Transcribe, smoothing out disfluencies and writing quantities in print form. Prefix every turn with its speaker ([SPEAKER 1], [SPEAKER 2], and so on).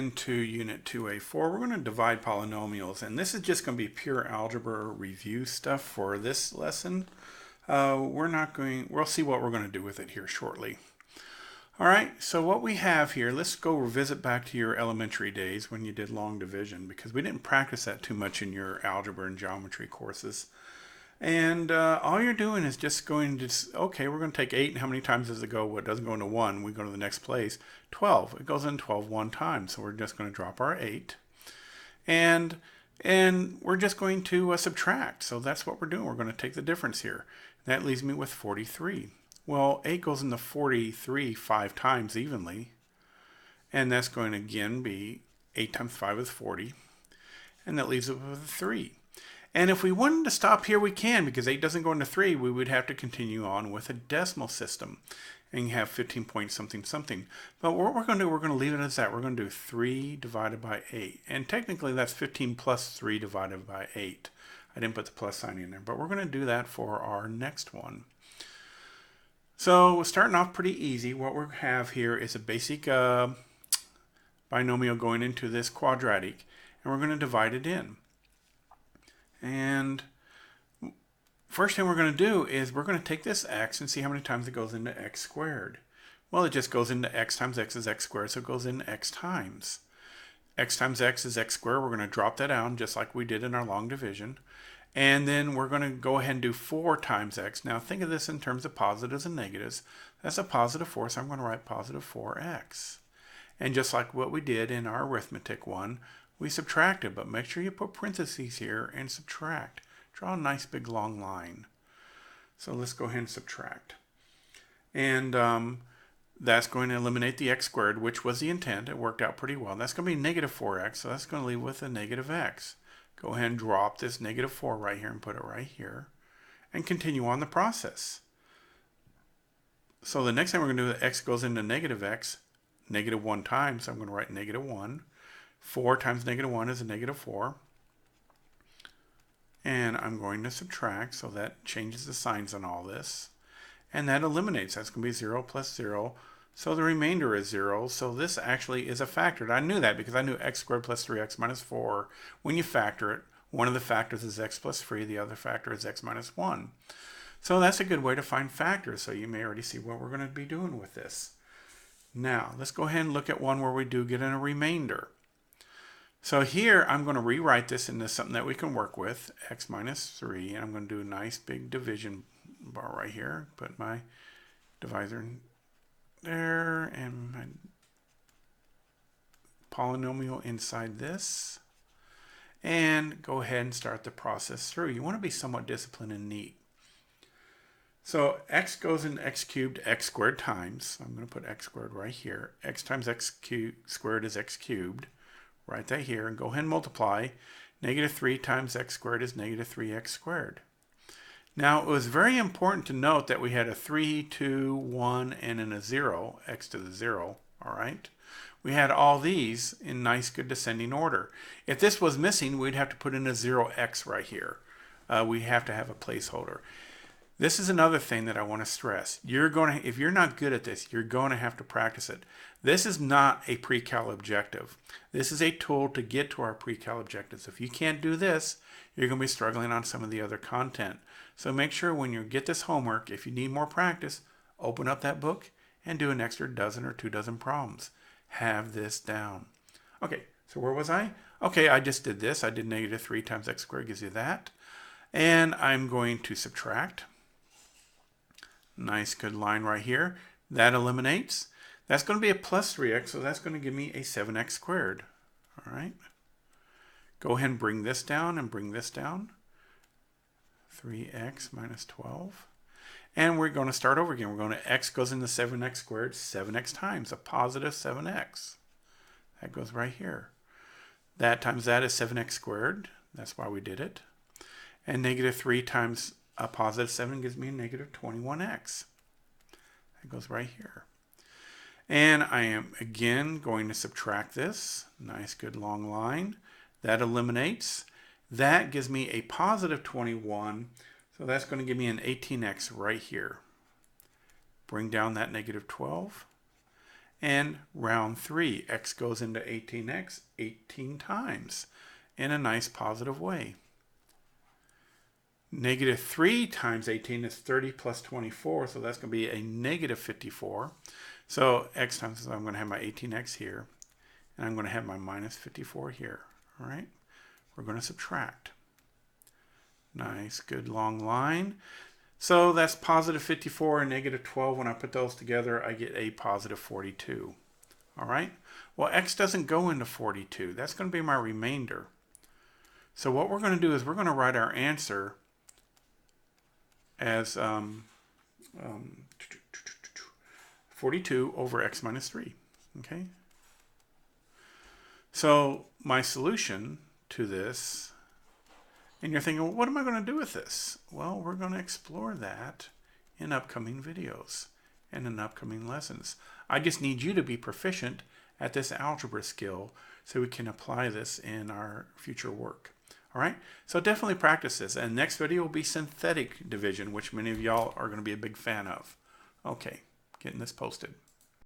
[SPEAKER 1] into Unit 2A4. We're going to divide polynomials, and this is just going to be pure algebra review stuff for this lesson. We'll see what we're going to do with it here shortly. All right, so what we have here, let's go revisit back to your elementary days when you did long division, because we didn't practice that too much in your algebra and geometry courses. And all you're doing is just going to, okay, we're going to take 8, and how many times does it go? Well, it doesn't go into 1. We go to the next place. 12. It goes in 12 one time. So we're just going to drop our 8. And we're just going to subtract. So that's what we're doing. We're going to take the difference here. That leaves me with 43. Well, 8 goes into 43 5 times evenly. And that's going to again be 8 times 5 is 40. And that leaves us with a 3. And if we wanted to stop here, we can, because 8 doesn't go into 3. We would have to continue on with a decimal system and have 15 point something something. But what we're going to do, we're going to leave it as that. We're going to do 3 divided by 8. And technically, that's 15 plus 3 divided by 8. I didn't put the plus sign in there, but we're going to do that for our next one. So starting off pretty easy, what we have here is a basic binomial going into this quadratic, and we're going to divide it in. And first thing we're going to do is we're going to take this x and see how many times it goes into x squared. Well, it just goes into x times x is x squared, so it goes into x times. X times x is x squared. We're going to drop that down just like we did in our long division. And then we're going to go ahead and do 4 times x. Now think of this in terms of positives and negatives. That's a positive 4, so I'm going to write positive 4x. And just like what we did in our arithmetic one, we subtracted, but make sure you put parentheses here and subtract. Draw a nice big long line. So let's go ahead and subtract. And that's going to eliminate the x squared, which was the intent. It worked out pretty well. That's going to be negative 4x, so that's going to leave with a negative x. Go ahead and drop this negative 4 right here and put it right here. And continue on the process. So the next thing we're going to do, the x goes into negative x, negative 1 times, so I'm going to write negative 1. 4 times negative 1 is a negative 4. And I'm going to subtract, so that changes the signs on all this. And that eliminates. That's going to be 0 plus 0. So the remainder is 0. So this actually is a factor. I knew that because I knew x squared plus 3x minus 4. When you factor it, one of the factors is x plus 3. The other factor is x minus 1. So that's a good way to find factors. So you may already see what we're going to be doing with this. Now, let's go ahead and look at one where we do get in a remainder. So here, I'm going to rewrite this into something that we can work with, x minus 3, and I'm going to do a nice big division bar right here. Put my divisor in there, and my polynomial inside this. And go ahead and start the process through. You want to be somewhat disciplined and neat. So x goes into x cubed, x squared times. I'm going to put x squared right here. X times x squared is x cubed. Write that here and go ahead and multiply. Negative 3 times x squared is negative 3x squared. Now, it was very important to note that we had a 3, 2, 1, and then a 0, x to the 0, all right? We had all these in nice, good descending order. If this was missing, we'd have to put in a 0x right here. We have to have a placeholder. This is another thing that I want to stress. If you're not good at this, you're going to have to practice it. This is not a PreCal objective. This is a tool to get to our PreCal objectives. If you can't do this, you're going to be struggling on some of the other content. So make sure when you get this homework, if you need more practice, open up that book and do an extra dozen or 2 dozen problems. Have this down. Okay, so where was I? Okay, I just did this. I did negative 3 times x squared gives you that. And I'm going to subtract. Nice good line right here. That eliminates. That's going to be a plus 3x, so that's going to give me a 7x squared. All right. Go ahead and bring this down and bring this down. 3x minus 12. And we're going to start over again. We're going to x goes into 7x squared, 7x times, a positive 7x. That goes right here. That times that is 7x squared. That's why we did it. And negative 3 times a positive 7 gives me a negative 21x. That goes right here. And I am again going to subtract this. Nice good long line. That eliminates. That gives me a positive 21. So that's going to give me an 18x right here. Bring down that negative 12. And round 3, x goes into 18x 18 times in a nice positive way. Negative 3 times 18 is 30 plus 24, so that's going to be a negative 54. So x times, so I'm going to have my 18x here, and I'm going to have my minus 54 here. All right, we're going to subtract. Nice, good long line. So that's positive 54 and negative 12. When I put those together, I get a positive 42. All right, well, x doesn't go into 42. That's going to be my remainder. So what we're going to do is we're going to write our answer as 42 over x minus 3. Okay. So my solution to this, and you're thinking, well, what am I going to do with this? Well, we're going to explore that in upcoming videos and in upcoming lessons. I just need you to be proficient at this algebra skill so we can apply this in our future work. All right, so definitely practice this. And next video will be synthetic division, which many of y'all are going to be a big fan of. Okay, getting this posted.